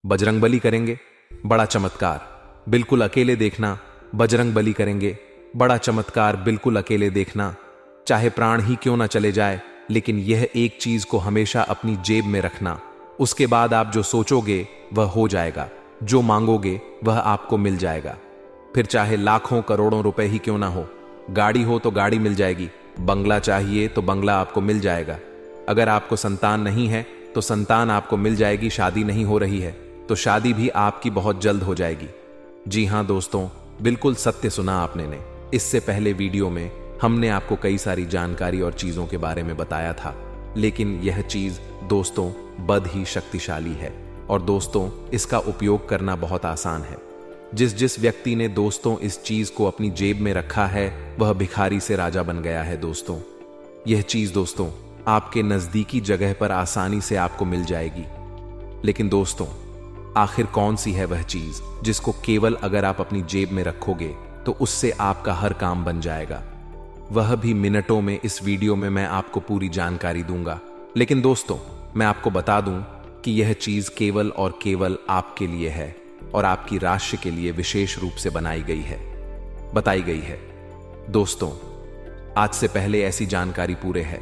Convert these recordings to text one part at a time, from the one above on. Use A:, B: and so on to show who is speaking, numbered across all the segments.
A: बजरंगबली करेंगे, बड़ा चमत्कार, बिल्कुल अकेले देखना। बजरंगबली करेंगे, बड़ा चमत्कार, बिल्कुल अकेले देखना। चाहे प्राण ही क्यों ना चले जाए, लेकिन यह एक चीज को हमेशा अपनी जेब में रखना। उसके बाद आप जो सोचोगे वह हो जाएगा, जो मांगोगे वह आपको मिल जाएगा। फिर चाहे लाखों करोड़ों रुपए ही क्यों ना हो, गाड़ी हो तो गाड़ी मिल जाएगी, बंगला चाहिए तो बंगला आपको मिल जाएगा। अगर आपको संतान नहीं है तो संतान आपको मिल जाएगी। शादी नहीं हो रही है तो शादी भी आपकी बहुत जल्द हो जाएगी। जी हां दोस्तों, बिल्कुल सत्य सुना आपने ने। इससे पहले वीडियो में हमने आपको कई सारी जानकारी और चीजों के बारे में बताया था, लेकिन यह चीज दोस्तों बद ही शक्तिशाली है और दोस्तों इसका उपयोग करना बहुत आसान है। जिस व्यक्ति ने दोस्तों इस चीज को अपनी जेब में रखा है वह भिखारी से राजा बन गया है दोस्तों। यह चीज दोस्तों आपके नजदीकी जगह पर आसानी से आपको मिल जाएगी। लेकिन दोस्तों आखिर कौन सी है वह चीज जिसको केवल अगर आप अपनी जेब में रखोगे तो उससे आपका हर काम बन जाएगा? वह भी मिनटों में। इस वीडियो में मैं आपको पूरी जानकारी दूंगा, लेकिन दोस्तों मैं आपको बता दूं कि यह चीज केवल और केवल आपके लिए है और आपकी राशि के लिए विशेष रूप से बताई गई है। दोस्तों आज से पहले ऐसी जानकारी पूरे है।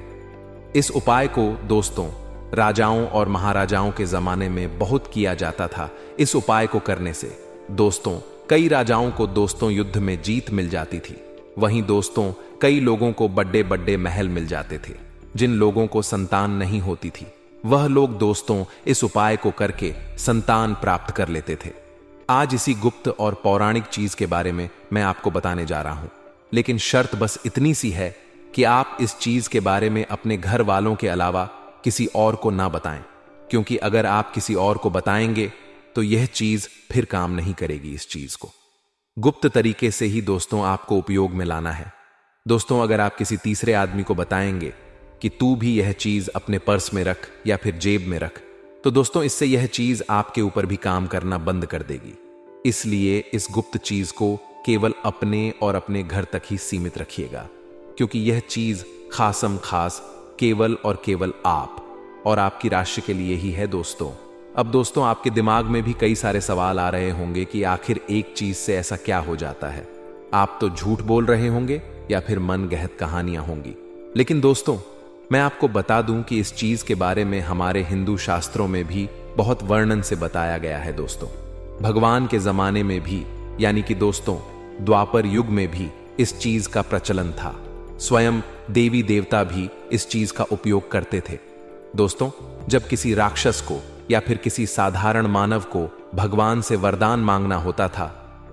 A: इस उपाय को दोस्तों राजाओं और महाराजाओं के जमाने में बहुत किया जाता था। इस उपाय को करने से दोस्तों कई राजाओं को दोस्तों युद्ध में जीत मिल जाती थी। वहीं दोस्तों कई लोगों को बड़े बड़े महल मिल जाते थे। जिन लोगों को संतान नहीं होती थी वह लोग दोस्तों इस उपाय को करके संतान प्राप्त कर लेते थे। आज इसी गुप्त और पौराणिक चीज के बारे में मैं आपको बताने जा रहा हूं, लेकिन शर्त बस इतनी सी है कि आप इस चीज के बारे में अपने घर वालों के अलावा किसी और को ना बताएं, क्योंकि अगर आप किसी और को बताएंगे तो यह चीज फिर काम नहीं करेगी। इस चीज को गुप्त तरीके से ही दोस्तों आपको उपयोग में लाना है। दोस्तों अगर आप किसी तीसरे आदमी को बताएंगे कि तू भी यह चीज अपने पर्स में रख या फिर जेब में रख, तो दोस्तों इससे यह चीज आपके ऊपर भी काम करना बंद कर देगी। इसलिए इस गुप्त चीज को केवल अपने और अपने घर तक ही सीमित रखिएगा, क्योंकि यह चीज खासम खास केवल और केवल आप और आपकी राशि के लिए ही है दोस्तों। अब दोस्तों आपके दिमाग में भी कई सारे सवाल आ रहे होंगे कि आखिर एक चीज से ऐसा क्या हो जाता है। आप तो झूठ बोल रहे होंगे या फिर मन गहत कहानियां होंगी, लेकिन दोस्तों मैं आपको बता दूं कि इस चीज के बारे में हमारे हिंदू शास्त्रों में भी बहुत वर्णन से बताया गया है दोस्तों। भगवान के जमाने में भी यानी कि दोस्तों द्वापर युग में भी इस चीज का प्रचलन था। स्वयं देवी देवता भी इस चीज का उपयोग करते थे। दोस्तों जब किसी राक्षस को या फिर किसी साधारण मानव को भगवान से वरदान मांगना होता था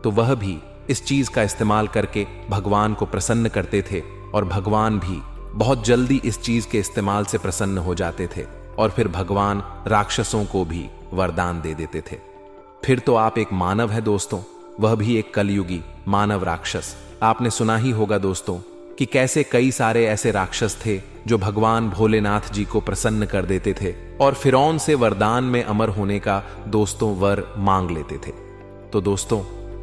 A: तो वह भी इस चीज का इस्तेमाल करके भगवान को प्रसन्न करते थे और भगवान भी बहुत जल्दी इस चीज के इस्तेमाल से प्रसन्न हो जाते थे और फिर भगवान राक्षसों को भी वरदान दे देते थे। फिर तो आप एक मानव है दोस्तों, वह भी एक कलयुगी मानव राक्षस। आपने सुना ही होगा दोस्तों कि कैसे कई सारे ऐसे राक्षस थे जो भगवान भोलेनाथ जी को प्रसन्न कर देते थे और फिरौन से वरदान में अमर होने का दोस्तों वर मांग लेते थे। तो दोस्तों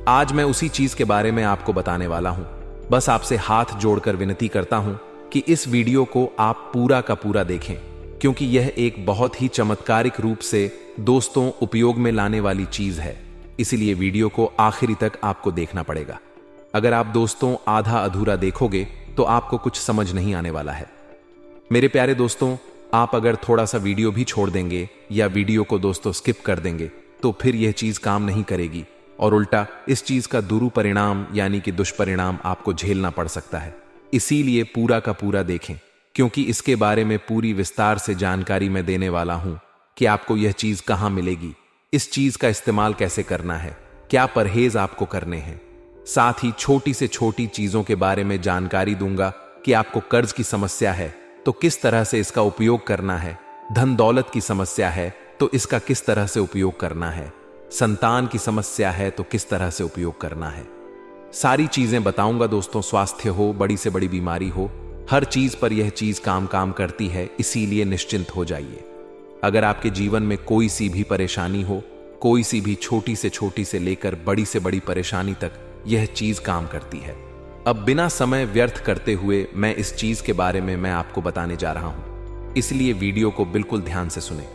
A: आज मैं उसी चीज के बारे में आपको बताने वाला हूं। बस आपसे हाथ जोड़कर विनती करता हूं कि इस वीडियो को आप पूरा का पूरा देखें, क्योंकि यह एक बहुत ही चमत्कारिक रूप से दोस्तों उपयोग में लाने वाली चीज है। इसीलिए वीडियो को आखिरी तक आपको देखना पड़ेगा। अगर आप दोस्तों आधा अधूरा देखोगे तो आपको कुछ समझ नहीं आने वाला है। मेरे प्यारे दोस्तों आप अगर थोड़ा सा वीडियो भी छोड़ देंगे या वीडियो को दोस्तों स्किप कर देंगे तो फिर यह चीज काम नहीं करेगी और उल्टा इस चीज का दुरुपरिणाम यानी कि दुष्परिणाम आपको झेलना पड़ सकता है। इसीलिए पूरा का पूरा देखें, क्योंकि इसके बारे में पूरी विस्तार से जानकारी मैं देने वाला हूं कि आपको यह चीज कहां मिलेगी, इस चीज का इस्तेमाल कैसे करना है, क्या परहेज आपको करने हैं। साथ ही छोटी से छोटी चीजों के बारे में जानकारी दूंगा कि आपको कर्ज की समस्या है तो किस तरह से इसका उपयोग करना है, धन दौलत की समस्या है तो इसका किस तरह से उपयोग करना है, संतान की समस्या है तो किस तरह से उपयोग करना है। सारी चीजें बताऊंगा दोस्तों। स्वास्थ्य हो, बड़ी से बड़ी बीमारी हो, हर चीज पर यह चीज काम करती है। इसीलिए निश्चिंत हो जाइए। अगर आपके जीवन में कोई सी भी परेशानी हो, कोई सी भी छोटी से लेकर बड़ी से बड़ी परेशानी तक यह चीज काम करती है। अब बिना समय व्यर्थ करते हुए मैं इस चीज के बारे में मैं आपको बताने जा रहा हूं, इसलिए वीडियो को बिल्कुल ध्यान से सुने।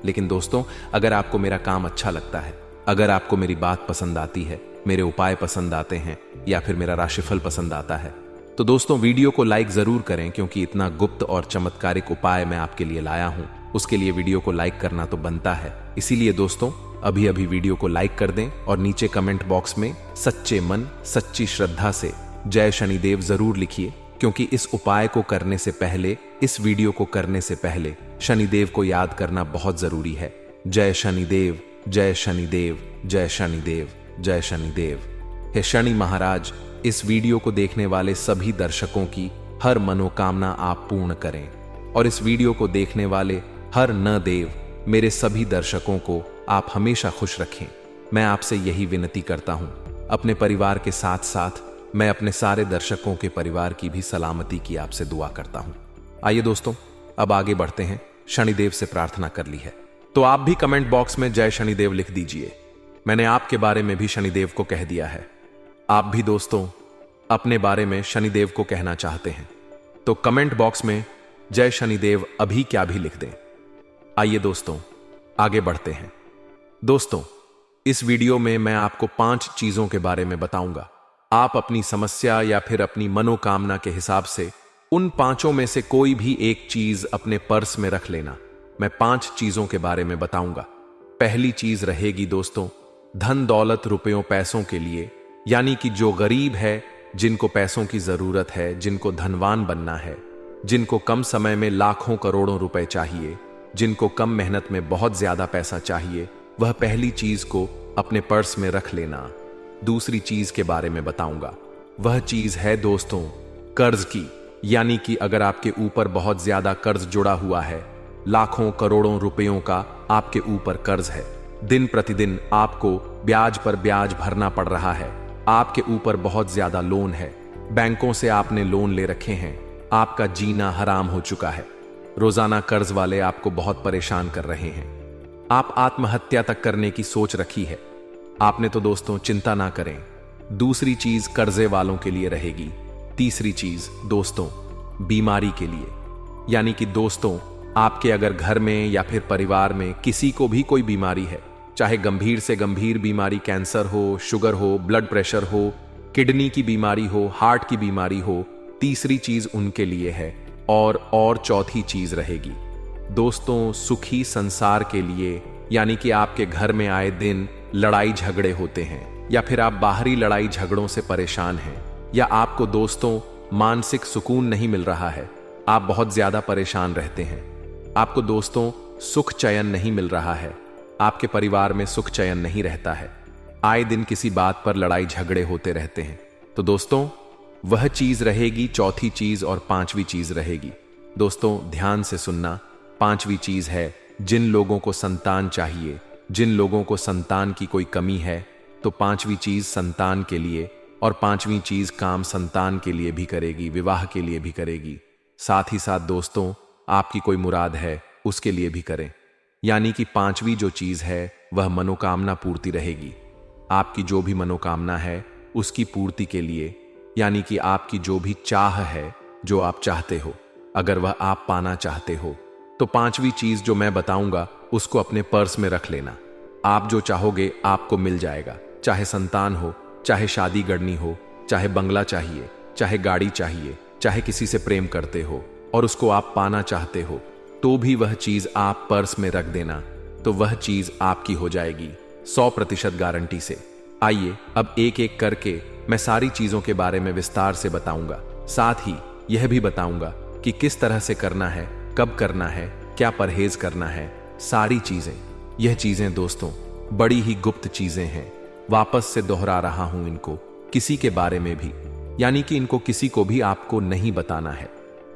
A: लेकिन दोस्तों, अगर आपको मेरा काम अच्छा लगता है, अगर आपको मेरी बात पसंद आती है, मेरे उपाय पसंद आते हैं या फिर मेरा राशिफल पसंद आता है, तो दोस्तों वीडियो को लाइक जरूर करें, क्योंकि इतना गुप्त और चमत्कारिक उपाय मैं आपके लिए लाया हूं, उसके लिए वीडियो को लाइक करना तो बनता है। इसीलिए दोस्तों, अभी अभी वीडियो को लाइक कर दें और नीचे कमेंट बॉक्स में सच्चे मन सच्ची श्रद्धा से जय शनिदेव जरूर लिखिए, क्योंकि इस उपाय को करने से पहले, इस वीडियो को करने से पहले शनिदेव को याद करना बहुत जरूरी है। जय शनिदेव, जय शनिदेव, जय शनिदेव, जय शनिदेव। हे शनि महाराज, इस वीडियो को देखने वाले सभी दर्शकों की हर मनोकामना आप पूर्ण करें, और इस वीडियो को देखने वाले हर न देव मेरे सभी दर्शकों को आप हमेशा खुश रखें। मैं आपसे यही विनती करता हूं। अपने परिवार के साथ साथ मैं अपने सारे दर्शकों के परिवार की भी सलामती की आपसे दुआ करता हूं। आइए दोस्तों, अब आगे बढ़ते हैं। शनिदेव से प्रार्थना कर ली है तो आप भी कमेंट बॉक्स में जय शनिदेव लिख दीजिए। मैंने आपके बारे में भी शनिदेव को कह दिया है। आप भी दोस्तों अपने बारे में शनिदेव को कहना चाहते हैं तो कमेंट बॉक्स में जय शनिदेव अभी क्या भी लिख दें। आइए दोस्तों, आगे बढ़ते हैं। दोस्तों, इस वीडियो में मैं आपको 5 चीजों के बारे में बताऊंगा। आप अपनी समस्या या फिर अपनी मनोकामना के हिसाब से उन 5 में से कोई भी एक चीज अपने पर्स में रख लेना। मैं 5 चीजों के बारे में बताऊंगा। पहली चीज रहेगी दोस्तों, धन दौलत रुपयों पैसों के लिए, यानी कि जो गरीब है, जिनको पैसों की जरूरत है, जिनको धनवान बनना है, जिनको कम समय में लाखों करोड़ों रुपए चाहिए, जिनको कम मेहनत में बहुत ज्यादा पैसा चाहिए, वह पहली चीज को अपने पर्स में रख लेना। दूसरी चीज के बारे में बताऊंगा। वह चीज है दोस्तों कर्ज की, यानी कि अगर आपके ऊपर बहुत ज्यादा कर्ज जुड़ा हुआ है, लाखों करोड़ों रुपयों का आपके ऊपर कर्ज है, दिन प्रतिदिन आपको ब्याज पर ब्याज भरना पड़ रहा है, आपके ऊपर बहुत ज्यादा लोन है, बैंकों से आपने लोन ले रखे हैं, आपका जीना हराम हो चुका है, रोजाना कर्ज वाले आपको बहुत परेशान कर रहे हैं, आप आत्महत्या तक करने की सोच रखी है आपने, तो दोस्तों चिंता ना करें। दूसरी चीज कर्जे वालों के लिए रहेगी। तीसरी चीज दोस्तों बीमारी के लिए, यानी कि दोस्तों आपके अगर घर में या फिर परिवार में किसी को भी कोई बीमारी है, चाहे गंभीर से गंभीर बीमारी, कैंसर हो, शुगर हो, ब्लड प्रेशर हो, किडनी की बीमारी हो, हार्ट की बीमारी हो, तीसरी चीज उनके लिए है। और चौथी चीज रहेगी दोस्तों सुखी संसार के लिए, यानी कि आपके घर में आए दिन लड़ाई झगड़े होते हैं, या फिर आप बाहरी लड़ाई झगड़ों से परेशान हैं, या आपको दोस्तों मानसिक सुकून नहीं मिल रहा है, आप बहुत ज्यादा परेशान रहते हैं, आपको दोस्तों सुख चयन नहीं मिल रहा है, आपके परिवार में सुख चयन नहीं रहता है, आए दिन किसी बात पर लड़ाई झगड़े होते रहते हैं, तो दोस्तों वह चीज रहेगी चौथी चीज, और 5वीं चीज रहेगी दोस्तों ध्यान से सुनना। 5वीं चीज है जिन लोगों को संतान चाहिए, जिन लोगों को संतान की कोई कमी है, तो 5वीं चीज संतान के लिए, और 5वीं चीज काम संतान के लिए भी करेगी, विवाह के लिए भी करेगी। साथ ही साथ दोस्तों आपकी कोई मुराद है उसके लिए भी करें, यानी कि 5वीं जो चीज है वह मनोकामना पूर्ति रहेगी। आपकी जो भी मनोकामना है उसकी पूर्ति के लिए, यानी कि आपकी जो भी चाह है, जो आप चाहते हो, अगर वह आप पाना चाहते हो, तो 5वीं चीज जो मैं बताऊंगा उसको अपने पर्स में रख लेना। आप जो चाहोगे आपको मिल जाएगा, चाहे संतान हो, चाहे शादी गढ़नी हो, चाहे बंगला चाहिए, चाहे गाड़ी चाहिए, चाहे किसी से प्रेम करते हो और उसको आप पाना चाहते हो, तो भी वह चीज आप पर्स में रख देना, तो वह चीज आपकी हो जाएगी 100% गारंटी से। आइए अब एक एक करके मैं सारी चीजों के बारे में विस्तार से बताऊंगा, साथ ही यह भी बताऊंगा कि किस तरह से करना है, कब करना है, क्या परहेज करना है, सारी चीजें। यह चीजें दोस्तों बड़ी ही गुप्त चीजें हैं, वापस से दोहरा रहा हूं इनको, किसी के बारे में भी, यानी कि इनको किसी को भी आपको नहीं बताना है,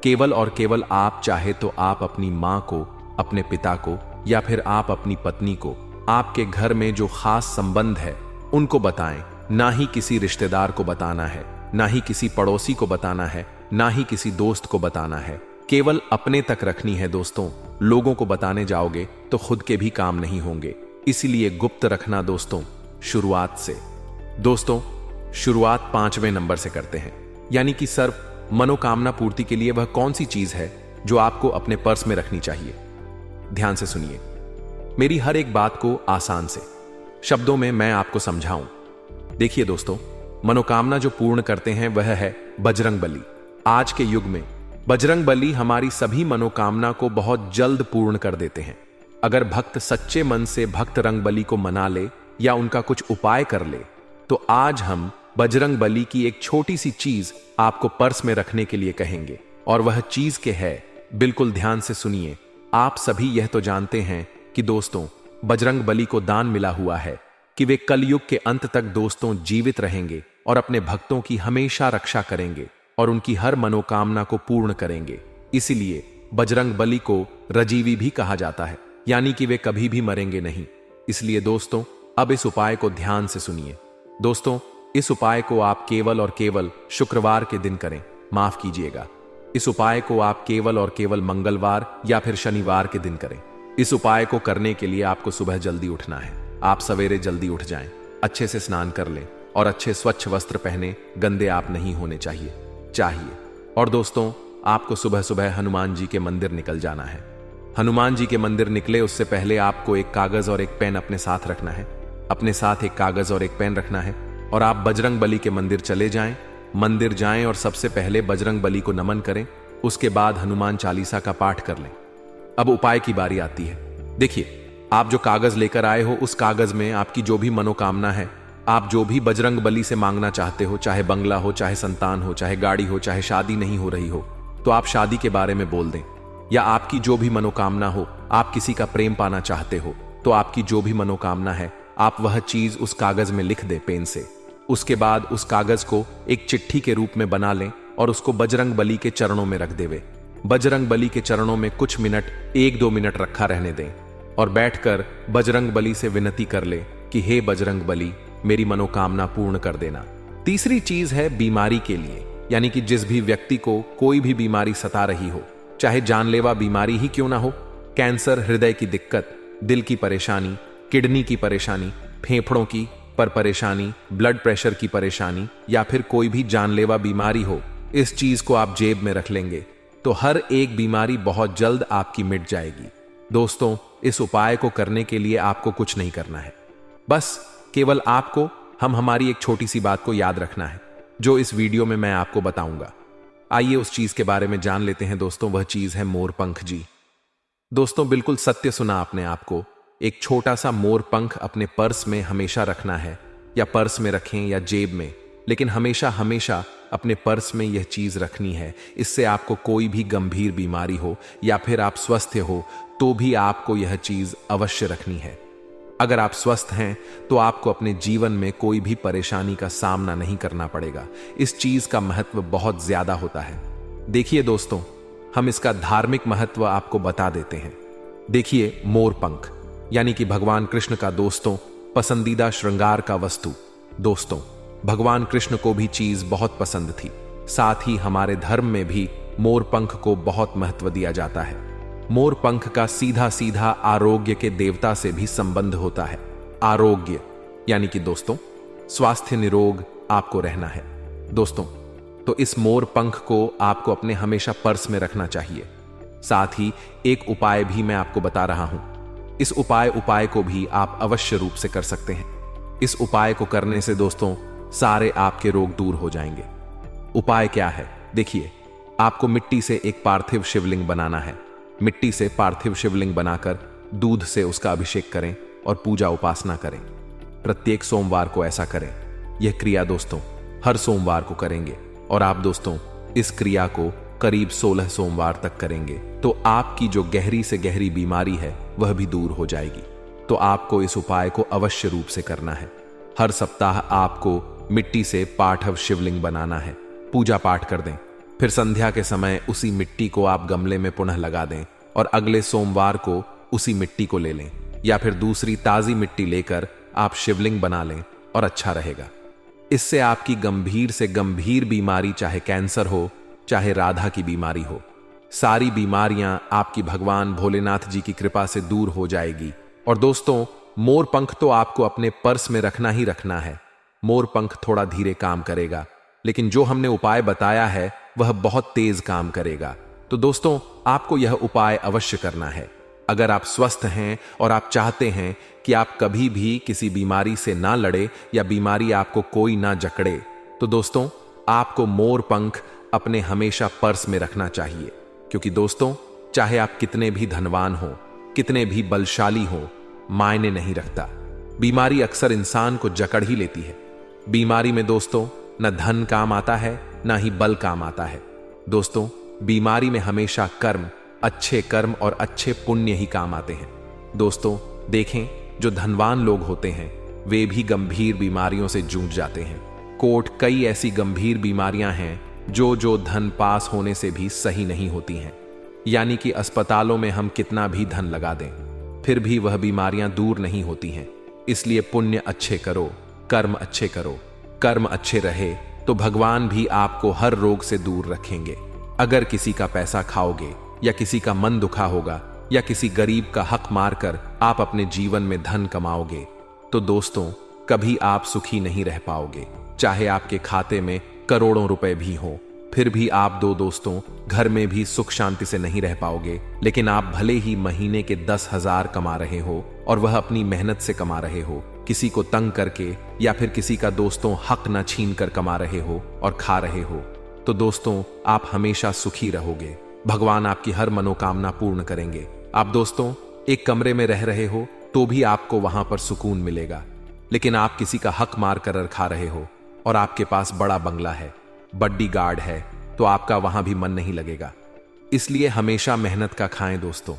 A: केवल और केवल आप चाहे तो आप अपनी मां को, अपने पिता को, या फिर आप अपनी पत्नी को, आपके घर में जो खास संबंध है उनको बताएं, ना ही किसी रिश्तेदार को बताना है, ना ही किसी पड़ोसी को बताना है, ना ही किसी दोस्त को बताना है, केवल अपने तक रखनी है दोस्तों। लोगों को बताने जाओगे तो खुद के भी काम नहीं होंगे, इसलिए गुप्त रखना दोस्तों शुरुआत से। दोस्तों शुरुआत 5वें नंबर से करते हैं, यानी कि सिर्फ मनोकामना पूर्ति के लिए वह कौन सी चीज है जो आपको अपने पर्स में रखनी चाहिए। ध्यान से सुनिए। मेरी हर एक बात को आसान से शब्दों में मैं आपको समझाऊं। देखिए दोस्तों, मनोकामना जो पूर्ण करते हैं वह है बजरंग बली। आज के युग में बजरंग बली हमारी सभी मनोकामना को बहुत जल्द पूर्ण कर देते हैं। अगर भक्त सच्चे मन से भक्त रंग बली को मना ले या उनका कुछ उपाय कर ले, तो आज हम बजरंग बली की एक छोटी सी चीज आपको पर्स में रखने के लिए कहेंगे। और वह चीज के है, बिल्कुल ध्यान से सुनिए। आप सभी यह तो जानते हैं कि दोस्तों, बजरंग बली को दान मिला हुआ है कि वे कलयुग के अंत तक दोस्तों जीवित रहेंगे और अपने भक्तों की हमेशा रक्षा करेंगे और उनकी हर मनोकामना को पूर्ण करेंगे। इसीलिए बजरंग बली को रजीवी भी कहा जाता है, यानी कि वे कभी भी मरेंगे नहीं। इसलिए दोस्तों, अब इस उपाय को ध्यान से सुनिए। दोस्तों, इस उपाय को आप केवल और केवल शुक्रवार के दिन करें। माफ कीजिएगा, इस उपाय को आप केवल और केवल मंगलवार या फिर शनिवार के दिन करें। इस उपाय को करने के लिए आपको सुबह जल्दी उठना है। आप सवेरे जल्दी उठ जाएं, अच्छे से स्नान कर लें और अच्छे स्वच्छ वस्त्र पहने। गंदे आप नहीं होने चाहिए। और दोस्तों, आपको सुबह सुबह हनुमान जी के मंदिर निकल जाना है। हनुमान जी के मंदिर निकले उससे पहले आपको एक कागज और एक पेन अपने साथ रखना है। अपने साथ एक कागज और एक पेन रखना है और आप बजरंग बली के मंदिर चले जाएं। मंदिर जाएं और सबसे पहले बजरंग बली को नमन करें। उसके बाद हनुमान चालीसा का पाठ कर लें। अब उपाय की बारी आती है। देखिए, आप जो कागज लेकर आए हो, उस कागज में आपकी जो भी मनोकामना है, आप जो भी बजरंग बली से मांगना चाहते हो, चाहे बंगला हो, चाहे संतान हो, चाहे गाड़ी हो, चाहे शादी नहीं हो रही हो तो आप शादी के बारे में बोल दें। या आपकी जो भी मनोकामना हो, आप किसी का प्रेम पाना चाहते हो तो आपकी जो भी मनोकामना है, आप वह चीज उस कागज में लिख दें पेन से। उसके बाद उस कागज को एक चिट्ठी के रूप में बना लें और उसको बजरंग बली के चरणों में रख देवे। बजरंग बली के चरणों में कुछ मिनट, 1-2 मिनट रखा रहने दें और बैठकर बजरंग बली से विनती कर ले कि हे बजरंग बली, मेरी मनोकामना पूर्ण कर देना। तीसरी चीज है बीमारी के लिए, यानी कि जिस भी व्यक्ति को कोई भी बीमारी सता रही हो, चाहे जानलेवा बीमारी ही क्यों ना हो, कैंसर, हृदय की दिक्कत, दिल की परेशानी, किडनी की परेशानी, फेफड़ों की परेशानी, ब्लड प्रेशर की परेशानी या फिर कोई भी जानलेवा बीमारी हो, इस चीज को आप जेब में रख लेंगे तो हर एक बीमारी बहुत जल्द आपकी मिट जाएगी। दोस्तों, इस उपाय को करने के लिए आपको कुछ नहीं करना है। बस केवल आपको हमारी एक छोटी सी बात को याद रखना है, जो इस वीडियो में मैं आपको बताऊंगा। आइए उस चीज के बारे में जान लेते हैं दोस्तों। वह चीज है मोर पंख जी। दोस्तों, बिल्कुल सत्य सुना आपने। आपको एक छोटा सा मोर पंख अपने पर्स में हमेशा रखना है, या पर्स में रखें या जेब में, लेकिन हमेशा हमेशा अपने पर्स में यह चीज रखनी है। इससे आपको कोई भी गंभीर बीमारी हो या फिर आप स्वस्थ हो तो भी आपको यह चीज अवश्य रखनी है। अगर आप स्वस्थ हैं तो आपको अपने जीवन में कोई भी परेशानी का सामना नहीं करना पड़ेगा। इस चीज का महत्व बहुत ज्यादा होता है। देखिए दोस्तों, हम इसका धार्मिक महत्व आपको बता देते हैं। देखिए, मोर पंख यानी कि भगवान कृष्ण का दोस्तों पसंदीदा श्रृंगार का वस्तु। दोस्तों, भगवान कृष्ण को भी चीज बहुत पसंद थी। साथ ही हमारे धर्म में भी मोर पंख को बहुत महत्व दिया जाता है। मोर पंख का सीधा सीधा आरोग्य के देवता से भी संबंध होता है। आरोग्य यानी कि दोस्तों स्वास्थ्य, निरोग आपको रहना है। दोस्तों, तो इस मोर पंख को आपको अपने हमेशा पर्स में रखना चाहिए। साथ ही एक उपाय भी मैं आपको बता रहा हूं। इस उपाय को भी आप अवश्य रूप से कर सकते हैं। इस उपाय को करने से दोस्तों सारे आपके रोग दूर हो जाएंगे। उपाय क्या है? देखिए, आपको मिट्टी से एक पार्थिव शिवलिंग बनाना है। मिट्टी से पार्थिव शिवलिंग बनाकर दूध से उसका अभिषेक करें और पूजा उपासना करें। प्रत्येक सोमवार को ऐसा करें। यह क्रिया दोस्तों हर सोमवार को करेंगे और आप दोस्तों इस क्रिया को करीब 16 सोमवार तक करेंगे तो आपकी जो गहरी से गहरी बीमारी है वह भी दूर हो जाएगी। तो आपको इस उपाय को अवश्य रूप से करना है। हर सप्ताह आपको मिट्टी से पार्थिव शिवलिंग बनाना है, पूजा पाठ कर दें, फिर संध्या के समय उसी मिट्टी को आप गमले में पुनः लगा दें और अगले सोमवार को उसी मिट्टी को ले लें या फिर दूसरी ताजी मिट्टी लेकर आप शिवलिंग बना लें और अच्छा रहेगा। इससे आपकी गंभीर से गंभीर बीमारी, चाहे कैंसर हो, चाहे राधा की बीमारी हो, सारी बीमारियां आपकी भगवान भोलेनाथ जी की कृपा से दूर हो जाएगी। और दोस्तों, मोर पंख तो आपको अपने पर्स में रखना ही रखना है। मोर पंख थोड़ा धीरे काम करेगा, लेकिन जो हमने उपाय बताया है वह बहुत तेज काम करेगा। तो दोस्तों, आपको यह उपाय अवश्य करना है। अगर आप स्वस्थ हैं और आप चाहते हैं कि आप कभी भी किसी बीमारी से ना लड़े या बीमारी आपको कोई ना जकड़े, तो दोस्तों आपको मोर पंख अपने हमेशा पर्स में रखना चाहिए। क्योंकि दोस्तों चाहे आप कितने भी धनवान हो, कितने भी बलशाली हो, मायने नहीं रखता। बीमारी अक्सर इंसान को जकड़ ही लेती है। बीमारी में दोस्तों न धन काम आता है, ना ही बल काम आता है। दोस्तों बीमारी में हमेशा कर्म, अच्छे कर्म और अच्छे पुण्य ही काम आते हैं। दोस्तों देखें, जो धनवान लोग होते हैं वे भी गंभीर बीमारियों से जूझ जाते हैं। कई ऐसी गंभीर बीमारियां हैं जो धन पास होने से भी सही नहीं होती हैं। यानी कि अस्पतालों में हम कितना भी धन लगा दें, फिर भी वह बीमारियां दूर नहीं होती हैं। इसलिए पुण्य अच्छे करो, कर्म अच्छे करो। कर्म अच्छे रहे तो भगवान भी आपको हर रोग से दूर रखेंगे। अगर किसी का पैसा खाओगे या किसी का मन दुखा होगा या किसी गरीब का हक मारकर आप अपने जीवन में धन कमाओगे, तो दोस्तों कभी आप सुखी नहीं रह पाओगे। चाहे आपके खाते में करोड़ों रुपए भी हो, फिर भी आप दोस्तों घर में भी सुख शांति से नहीं रह पाओगे। लेकिन आप भले ही महीने के 10,000 कमा रहे हो और वह अपनी मेहनत से कमा रहे हो, किसी को तंग करके या फिर किसी का दोस्तों हक न छीन कर कमा रहे हो और खा रहे हो, तो दोस्तों आप हमेशा सुखी रहोगे। भगवान आपकी हर मनोकामना पूर्ण करेंगे। आप दोस्तों एक कमरे में रह रहे हो तो भी आपको वहां पर सुकून मिलेगा। लेकिन आप किसी का हक मार कर खा रहे हो और आपके पास बड़ा बंगला है, बड्डी गार्ड है, तो आपका वहां भी मन नहीं लगेगा। इसलिए हमेशा मेहनत का खाएं दोस्तों,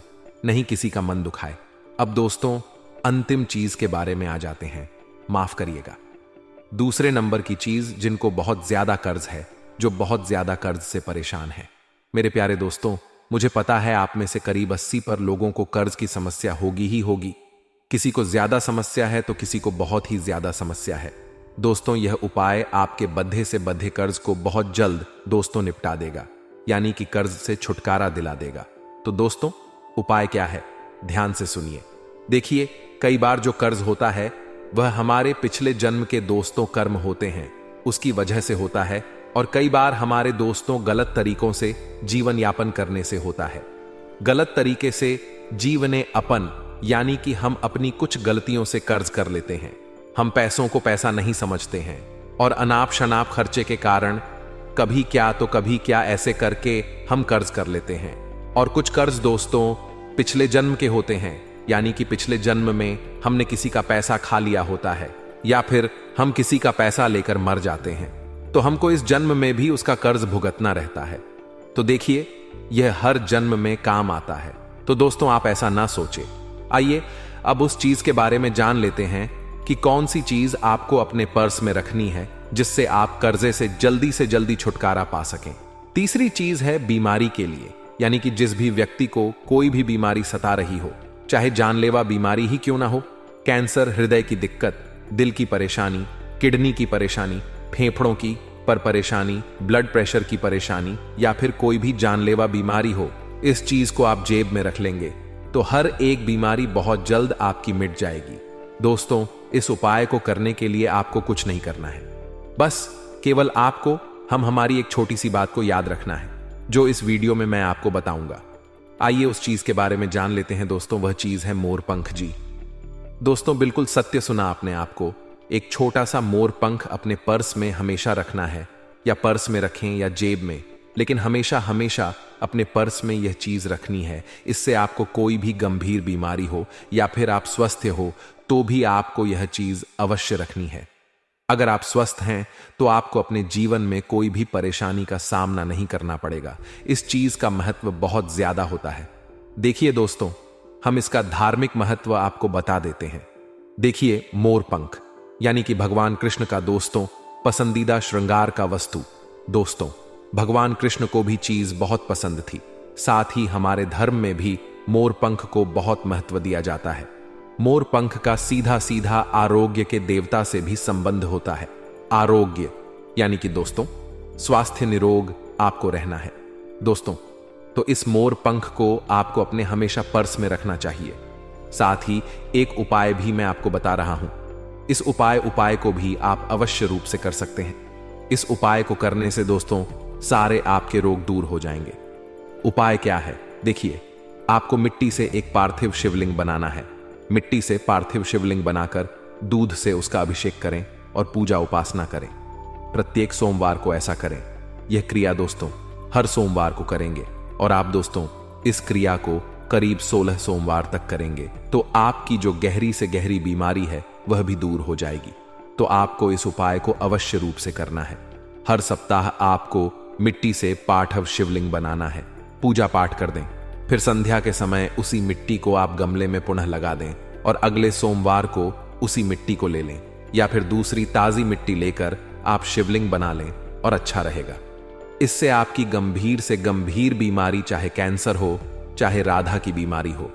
A: नहीं किसी का मन दुखाए। अब दोस्तों अंतिम चीज के बारे में आ जाते हैं, माफ करिएगा। दूसरे नंबर की चीज जिनको बहुत ज्यादा कर्ज है, जो बहुत ज्यादा कर्ज से परेशान है। मेरे प्यारे दोस्तों, मुझे पता है आप में से करीब 80 पर लोगों को कर्ज की समस्या होगी ही होगी। किसी को ज्यादा समस्या है तो किसी को बहुत ही ज्यादा समस्या है। दोस्तों यह उपाय आपके बद्धे से बद्धे कर्ज को बहुत जल्द दोस्तों निपटा देगा, यानी कि कर्ज से छुटकारा दिला देगा। तो दोस्तों उपाय क्या है, ध्यान से सुनिए। देखिए, कई बार जो कर्ज होता है वह हमारे पिछले जन्म के दोस्तों कर्म होते हैं, उसकी वजह से होता है। और कई बार हमारे दोस्तों गलत तरीकों से जीवन यापन करने से होता है। गलत तरीके से जीवने अपन, यानी कि हम अपनी कुछ गलतियों से कर्ज कर लेते हैं। हम पैसों को पैसा नहीं समझते हैं और अनाप शनाप खर्चे के कारण कभी क्या तो कभी क्या ऐसे करके हम कर्ज कर लेते हैं। और कुछ कर्ज दोस्तों पिछले जन्म के होते हैं, यानी कि पिछले जन्म में हमने किसी का पैसा खा लिया होता है या फिर हम किसी का पैसा लेकर मर जाते हैं, तो हमको इस जन्म में भी उसका कर्ज भुगतना रहता है। तो देखिए, यह हर जन्म में काम आता है। तो दोस्तों आप ऐसा ना सोचे। आइए अब उस चीज के बारे में जान लेते हैं कि कौन सी चीज आपको अपने पर्स में रखनी है जिससे आप कर्जे से जल्दी छुटकारा पा सकें। तीसरी चीज है बीमारी के लिए, यानी कि जिस भी व्यक्ति को कोई भी बीमारी सता रही हो, चाहे जानलेवा बीमारी ही क्यों ना हो, कैंसर, हृदय की दिक्कत, दिल की परेशानी, किडनी की परेशानी, फेफड़ों की परेशानी, ब्लड प्रेशर की परेशानी या फिर कोई भी जानलेवा बीमारी हो, इस चीज को आप जेब में रख लेंगे तो हर एक बीमारी बहुत जल्द आपकी मिट जाएगी। दोस्तों इस उपाय को करने के लिए आपको कुछ नहीं करना है, बस केवल आपको हमारी एक छोटी सी बात को याद रखना है जो इस वीडियो में मैं आपको बताऊंगा। आइए उस चीज के बारे में जान लेते हैं दोस्तों। वह चीज है मोर पंख जी। दोस्तों बिल्कुल सत्य सुना आपने। आपको एक छोटा सा मोर पंख अपने पर्स में हमेशा रखना है, या पर्स में रखें या जेब में, लेकिन हमेशा अपने पर्स में यह चीज रखनी है। इससे आपको कोई भी गंभीर बीमारी हो या फिर आप स्वस्थ हो तो भी आपको यह चीज अवश्य रखनी है। अगर आप स्वस्थ हैं तो आपको अपने जीवन में कोई भी परेशानी का सामना नहीं करना पड़ेगा। इस चीज का महत्व बहुत ज्यादा होता है। देखिए दोस्तों, हम इसका धार्मिक महत्व आपको बता देते हैं। देखिए, मोर पंख यानी कि भगवान कृष्ण का दोस्तों पसंदीदा श्रृंगार का वस्तु। दोस्तों भगवान कृष्ण को भी चीज बहुत पसंद थी। साथ ही हमारे धर्म में भी मोर पंख को बहुत महत्व दिया जाता है। मोर पंख का सीधा आरोग्य के देवता से भी संबंध होता है। आरोग्य यानी कि दोस्तों स्वास्थ्य, निरोग आपको रहना है। दोस्तों तो इस मोर पंख को आपको अपने हमेशा पर्स में रखना चाहिए। साथ ही एक उपाय भी मैं आपको बता रहा हूं। इस उपाय को भी आप अवश्य रूप से कर सकते हैं। इस उपाय को करने से दोस्तों सारे आपके रोग दूर हो जाएंगे। उपाय क्या है? देखिए, आपको मिट्टी से एक पार्थिव शिवलिंग बनाना है। मिट्टी से पार्थिव शिवलिंग बनाकर दूध से उसका अभिषेक करें और पूजा उपासना करें। प्रत्येक सोमवार को ऐसा करें। यह क्रिया दोस्तों हर सोमवार को करेंगे और आप दोस्तों इस क्रिया को करीब 16 सोमवार तक करेंगे तो आपकी जो गहरी से गहरी बीमारी है वह भी दूर हो जाएगी। तो आपको इस उपाय को अवश्य रूप से करना है। हर सप्ताह आपको मिट्टी से पार्थिव शिवलिंग बनाना है, पूजा पाठ कर दें, फिर संध्या के समय उसी मिट्टी को आप गमले में पुनः लगा दें और अगले सोमवार को उसी मिट्टी को ले लें या फिर दूसरी ताजी मिट्टी लेकर आप शिवलिंग बना लें और अच्छा रहेगा। इससे आपकी गंभीर से गंभीर बीमारी, चाहे कैंसर हो चाहे राधा की बीमारी हो,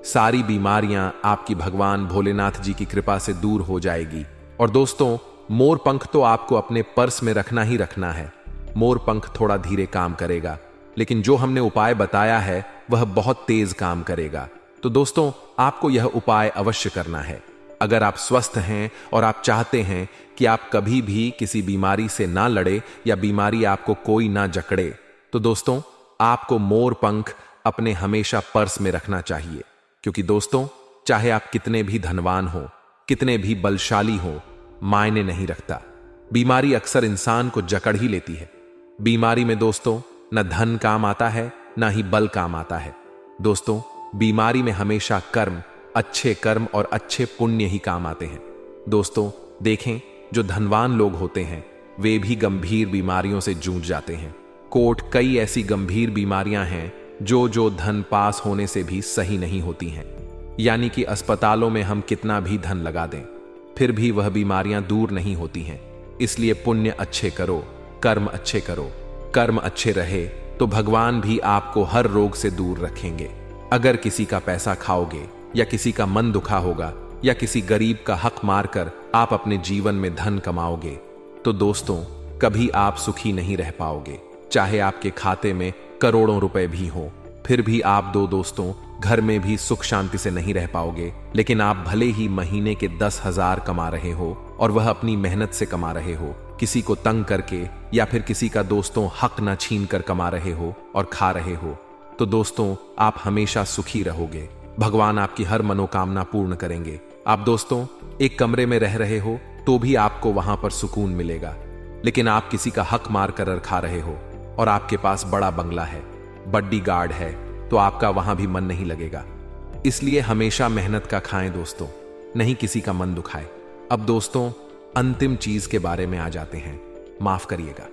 A: सारी बीमारियां आपकी भगवान भोलेनाथ जी की कृपा से दूर हो जाएगी। और दोस्तों मोर पंख तो आपको अपने पर्स में रखना ही रखना है। मोर पंख थोड़ा धीरे काम करेगा, लेकिन जो हमने उपाय बताया है वह बहुत तेज काम करेगा। तो दोस्तों आपको यह उपाय अवश्य करना है। अगर आप स्वस्थ हैं और आप चाहते हैं कि आप कभी भी किसी बीमारी से ना लड़े या बीमारी आपको कोई ना जकड़े, तो दोस्तों आपको मोर पंख अपने हमेशा पर्स में रखना चाहिए। क्योंकि दोस्तों चाहे आप कितने भी धनवान हो, कितने भी बलशाली हो, मायने नहीं रखता। बीमारी अक्सर इंसान को जकड़ ही लेती है। बीमारी में दोस्तों न धन काम आता है ना ही बल काम आता है। दोस्तों बीमारी में हमेशा कर्म, अच्छे कर्म और अच्छे पुण्य ही काम आते हैं। दोस्तों देखें जो धनवान लोग होते हैं वे भी गंभीर बीमारियों से जूझ जाते हैं। कई ऐसी गंभीर बीमारियां हैं जो धन पास होने से भी सही नहीं होती हैं। यानी कि अस्पतालों में हम कितना भी धन लगा दें फिर भी वह बीमारियां दूर नहीं होती हैं। इसलिए पुण्य अच्छे करो, कर्म अच्छे करो। कर्म अच्छे रहे तो भगवान भी आपको हर रोग से दूर रखेंगे। अगर किसी का पैसा खाओगे या किसी का मन दुखा होगा या किसी गरीब का हक मारकर आप अपने जीवन में धन कमाओगे तो दोस्तों कभी आप सुखी नहीं रह पाओगे। चाहे आपके खाते में करोड़ों रुपए भी हो फिर भी आप दोस्तों घर में भी सुख शांति से नहीं रह पाओगे। लेकिन आप भले ही महीने के 10,000 कमा रहे हो और वह अपनी मेहनत से कमा रहे हो, किसी को तंग करके या फिर किसी का दोस्तों हक न छीन कर कमा रहे हो और खा रहे हो, तो दोस्तों आप हमेशा सुखी रहोगे। भगवान आपकी हर मनोकामना पूर्ण करेंगे। आप दोस्तों एक कमरे में रह रहे हो तो भी आपको वहां पर सुकून मिलेगा। लेकिन आप किसी का हक मार कर खा रहे हो और आपके पास बड़ा बंगला है, बॉडी गार्ड है, तो आपका वहां भी मन नहीं लगेगा। इसलिए हमेशा मेहनत का खाएं दोस्तों, नहीं किसी का मन दुखाए। अब दोस्तों अंतिम चीज के बारे में आ जाते हैं, माफ करिएगा।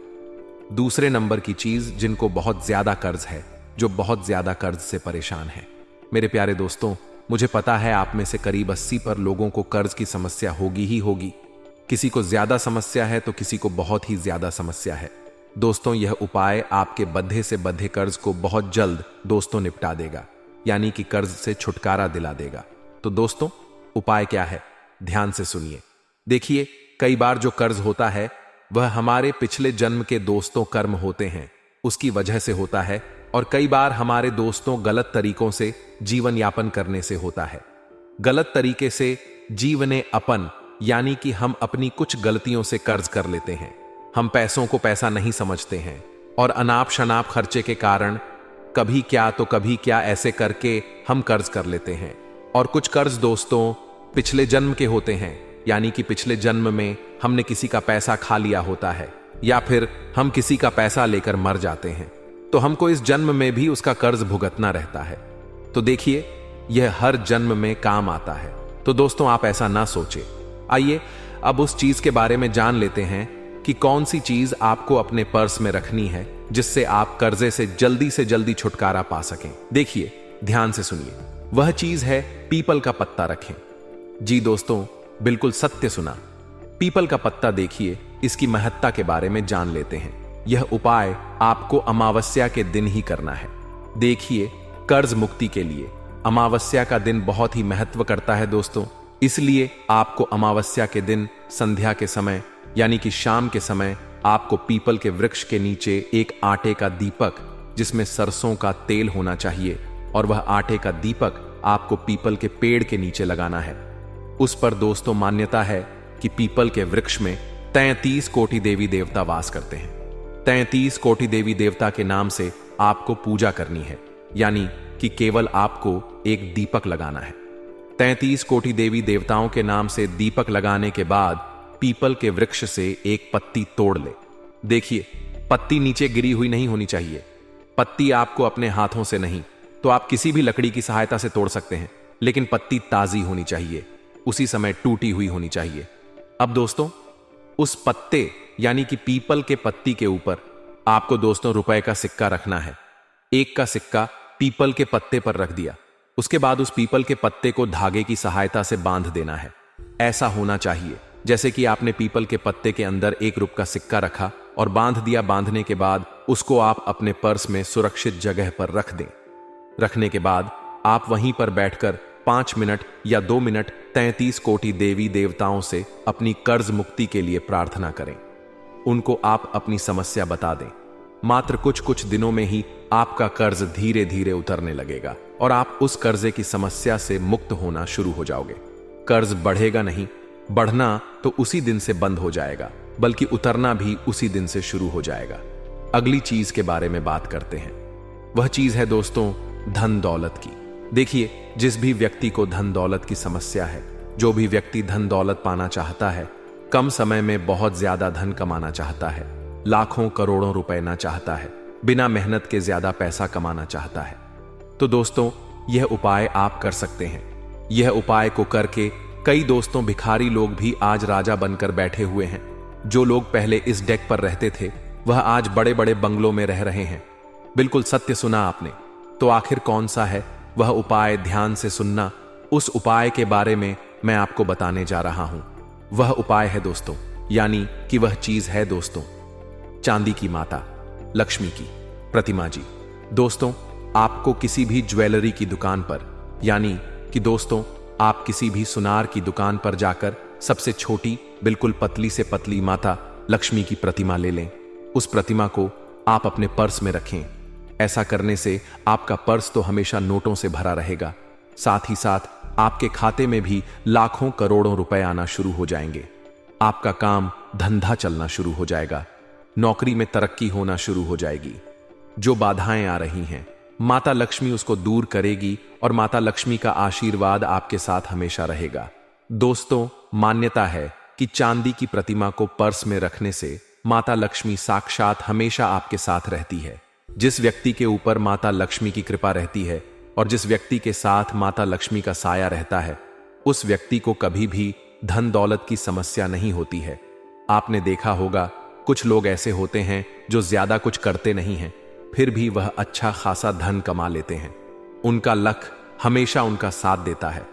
A: दूसरे नंबर की चीज जिनको बहुत ज्यादा कर्ज है, जो बहुत ज्यादा कर्ज से परेशान है। मेरे प्यारे दोस्तों मुझे पता है आप में से करीब 80 पर लोगों को कर्ज की समस्या होगी ही होगी। किसी को ज्यादा समस्या है तो किसी को बहुत ही ज्यादा समस्या है। दोस्तों यह उपाय आपके बंधे से बंधे कर्ज को बहुत जल्द दोस्तों निपटा देगा, यानी कि कर्ज से छुटकारा दिला देगा। तो दोस्तों उपाय क्या है, ध्यान से सुनिए। देखिए कई बार जो कर्ज होता है वह हमारे पिछले जन्म के दोस्तों कर्म होते हैं, उसकी वजह से होता है। और कई बार हमारे दोस्तों गलत तरीकों से जीवन यापन करने से होता है। गलत तरीके से जीवने अपन, यानी कि हम अपनी कुछ गलतियों से कर्ज कर लेते हैं। हम पैसों को पैसा नहीं समझते हैं और अनाप शनाप खर्चे के कारण कभी क्या तो कभी क्या ऐसे करके हम कर्ज कर लेते हैं। और कुछ कर्ज दोस्तों पिछले जन्म के होते हैं, यानी कि पिछले जन्म में हमने किसी का पैसा खा लिया होता है या फिर हम किसी का पैसा लेकर मर जाते हैं, तो हमको इस जन्म में भी उसका कर्ज भुगतना रहता है। तो देखिए यह हर जन्म में काम आता है। तो दोस्तों आप ऐसा ना सोचे। आइए अब उस चीज के बारे में जान लेते हैं कि कौन सी चीज आपको अपने पर्स में रखनी है जिससे आप कर्जे से जल्दी छुटकारा पा सकें। देखिए ध्यान से सुनिए, वह चीज है पीपल का पत्ता रखें। जी दोस्तों बिल्कुल सत्य सुना, पीपल का पत्ता। देखिए इसकी महत्ता के बारे में जान लेते हैं। यह उपाय आपको अमावस्या के दिन ही करना है। देखिए कर्ज मुक्ति के लिए अमावस्या का दिन बहुत ही महत्व करता है दोस्तों। इसलिए आपको अमावस्या के दिन संध्या के समय, यानी कि शाम के समय, आपको पीपल के वृक्ष के नीचे एक आटे का दीपक जिसमें सरसों का तेल होना चाहिए, और वह आटे का दीपक आपको पीपल के पेड़ के नीचे लगाना है। उस पर दोस्तों मान्यता है कि पीपल के वृक्ष में 33 कोटि देवी देवता वास करते हैं। 33 कोटि देवी देवता के नाम से आपको पूजा करनी है, यानी कि केवल आपको एक दीपक लगाना है। 33 कोटि देवी देवताओं के नाम से दीपक लगाने के बाद पीपल के वृक्ष से एक पत्ती तोड़ ले। देखिए, पत्ती नीचे गिरी हुई नहीं होनी चाहिए। पत्ती आपको अपने हाथों से नहीं तो आप किसी भी लकड़ी की सहायता से तोड़ सकते हैं, लेकिन पत्ती ताजी होनी चाहिए, उसी समय टूटी हुई होनी चाहिए। अब दोस्तों, उस पत्ते यानी कि पीपल के पत्ती के ऊपर आपको दोस्तों रुपए का सिक्का रखना है। एक का सिक्का पीपल के पत्ते पर रख दिया। उसके बाद उस पीपल के पत्ते को धागे की सहायता से बांध देना है। ऐसा होना चाहिए जैसे कि आपने पीपल के पत्ते के अंदर ₹1 का सिक्का रखा और बांध दिया। बांधने के बाद उसको आप अपने पर्स में सुरक्षित जगह पर रख दें। रखने के बाद आप वहीं पर बैठकर 5 मिनट या 2 मिनट 33 कोटि देवी देवताओं से अपनी कर्ज मुक्ति के लिए प्रार्थना करें। उनको आप अपनी समस्या बता दें। मात्र कुछ दिनों में ही आपका कर्ज धीरे धीरे उतरने लगेगा और आप उस कर्जे की समस्या से मुक्त होना शुरू हो जाओगे। कर्ज बढ़ेगा नहीं, बढ़ना तो उसी दिन से बंद हो जाएगा, बल्कि उतरना भी उसी दिन से शुरू हो जाएगा। अगली चीज के बारे में बात करते हैं। वह चीज है दोस्तों धन दौलत की। देखिए, जिस भी व्यक्ति को धन दौलत की समस्या है, जो भी व्यक्ति धन दौलत पाना चाहता है, कम समय में बहुत ज्यादा धन कमाना चाहता है, लाखों करोड़ों रुपए ना चाहता है, बिना मेहनत के ज्यादा पैसा कमाना चाहता है, तो दोस्तों यह उपाय आप कर सकते हैं। यह उपाय को करके कई दोस्तों भिखारी लोग भी आज राजा बनकर बैठे हुए हैं। जो लोग पहले इस डेक पर रहते थे वह आज बड़े बड़े बंगलों में रह रहे हैं। बिल्कुल सत्य सुना आपने। तो आखिर कौन सा है वह उपाय, ध्यान से सुनना। उस उपाय के बारे में मैं आपको बताने जा रहा हूं। वह उपाय है दोस्तों, यानी कि वह चीज है दोस्तों चांदी की माता लक्ष्मी की प्रतिमा जी। दोस्तों, आपको किसी भी ज्वेलरी की दुकान पर, यानी कि दोस्तों आप किसी भी सुनार की दुकान पर जाकर सबसे छोटी, बिल्कुल पतली से पतली माता लक्ष्मी की प्रतिमा ले लें। उस प्रतिमा को आप अपने पर्स में रखें। ऐसा करने से आपका पर्स तो हमेशा नोटों से भरा रहेगा, साथ ही साथ आपके खाते में भी लाखों करोड़ों रुपए आना शुरू हो जाएंगे। आपका काम धंधा चलना शुरू हो जाएगा, नौकरी में तरक्की होना शुरू हो जाएगी। जो बाधाएं आ रही हैं, माता लक्ष्मी उसको दूर करेगी और माता लक्ष्मी का आशीर्वाद आपके साथ हमेशा रहेगा। दोस्तों, मान्यता है कि चांदी की प्रतिमा को पर्स में रखने से माता लक्ष्मी साक्षात हमेशा आपके साथ रहती है। जिस व्यक्ति के ऊपर माता लक्ष्मी की कृपा रहती है और जिस व्यक्ति के साथ माता लक्ष्मी का साया रहता है, उस व्यक्ति को कभी भी धन दौलत की समस्या नहीं होती है। आपने देखा होगा, कुछ लोग ऐसे होते हैं जो ज्यादा कुछ करते नहीं हैं, फिर भी वह अच्छा खासा धन कमा लेते हैं। उनका लक हमेशा उनका साथ देता है।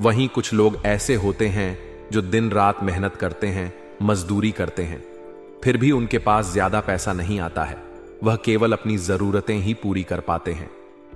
A: वहीं कुछ लोग ऐसे होते हैं जो दिन रात मेहनत करते हैं, मजदूरी करते हैं, फिर भी उनके पास ज्यादा पैसा नहीं आता है। वह केवल अपनी जरूरतें ही पूरी कर पाते हैं।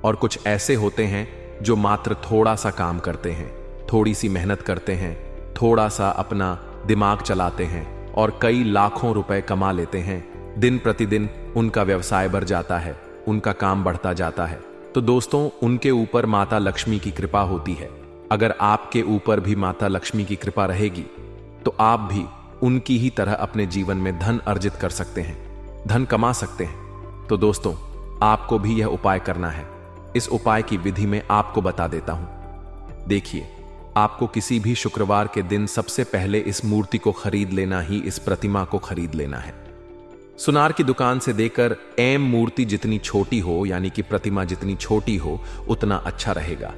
A: और कुछ ऐसे होते हैं जो मात्र थोड़ा सा काम करते हैं, थोड़ी सी मेहनत करते हैं, थोड़ा सा अपना दिमाग चलाते हैं और कई लाखों रुपए कमा लेते हैं। दिन प्रतिदिन उनका व्यवसाय बढ़ जाता है, उनका काम बढ़ता जाता है। तो दोस्तों, उनके ऊपर माता लक्ष्मी की कृपा होती है। अगर आपके ऊपर भी माता लक्ष्मी की कृपा रहेगी तो आप भी उनकी ही तरह अपने जीवन में धन अर्जित कर सकते हैं, धन कमा सकते हैं। तो दोस्तों, आपको भी यह उपाय करना है। इस उपाय की विधि में आपको बता देता हूं। देखिए, आपको किसी भी शुक्रवार के दिन सबसे पहले इस मूर्ति को खरीद लेना ही, इस प्रतिमा को खरीद लेना है। सुनार की दुकान से देकर एम मूर्ति जितनी छोटी हो, यानी कि प्रतिमा जितनी छोटी हो, उतना अच्छा रहेगा।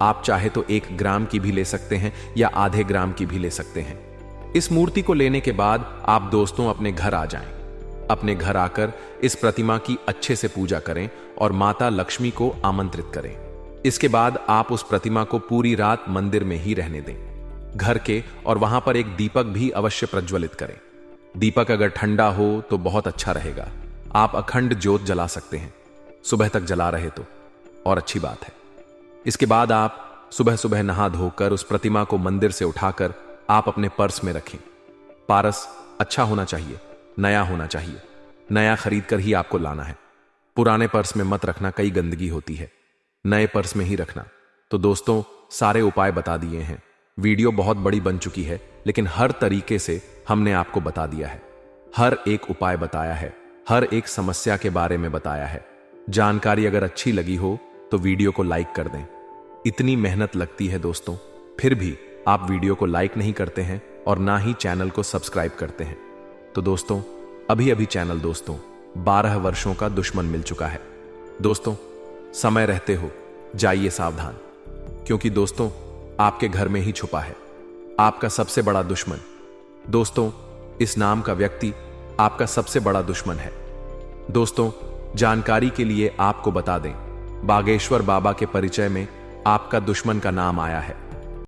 A: आप चाहे तो 1 ग्राम की भी ले सकते हैं या आधे ग्राम की भी ले सकते हैं। इस मूर्ति को लेने के बाद आप दोस्तों अपने घर आ जाएं। अपने घर आकर इस प्रतिमा की अच्छे से पूजा करें और माता लक्ष्मी को आमंत्रित करें। इसके बाद आप उस प्रतिमा को पूरी रात मंदिर में ही रहने दें घर के, और वहां पर एक दीपक भी अवश्य प्रज्वलित करें। दीपक अगर ठंडा हो तो बहुत अच्छा रहेगा। आप अखंड ज्योत जला सकते हैं, सुबह तक जला रहे तो और अच्छी बात है। इसके बाद आप सुबह सुबह नहा धोकर उस प्रतिमा को मंदिर से उठाकर आप अपने पर्स में रखें। पारस अच्छा होना चाहिए, नया होना चाहिए। नया खरीद कर ही आपको लाना है। पुराने पर्स में मत रखना, कई गंदगी होती है। नए पर्स में ही रखना। तो दोस्तों, सारे उपाय बता दिए हैं। वीडियो बहुत बड़ी बन चुकी है, लेकिन हर तरीके से हमने आपको बता दिया है। हर एक उपाय बताया है, हर एक समस्या के बारे में बताया है। जानकारी अगर अच्छी लगी हो तो वीडियो को लाइक कर दें। इतनी मेहनत लगती है दोस्तों, फिर भी आप वीडियो को लाइक नहीं करते हैं और ना ही चैनल को सब्सक्राइब करते हैं। तो दोस्तों, अभी अभी चैनल दोस्तों 12 वर्षों का दुश्मन मिल चुका है। दोस्तों, समय रहते हो जाइए सावधान, क्योंकि दोस्तों आपके घर में ही छुपा है आपका सबसे बड़ा दुश्मन। दोस्तों, इस नाम का व्यक्ति आपका सबसे बड़ा दुश्मन है। दोस्तों, जानकारी के लिए आपको बता दें, बागेश्वर बाबा के परिचय में आपका दुश्मन का नाम आया है।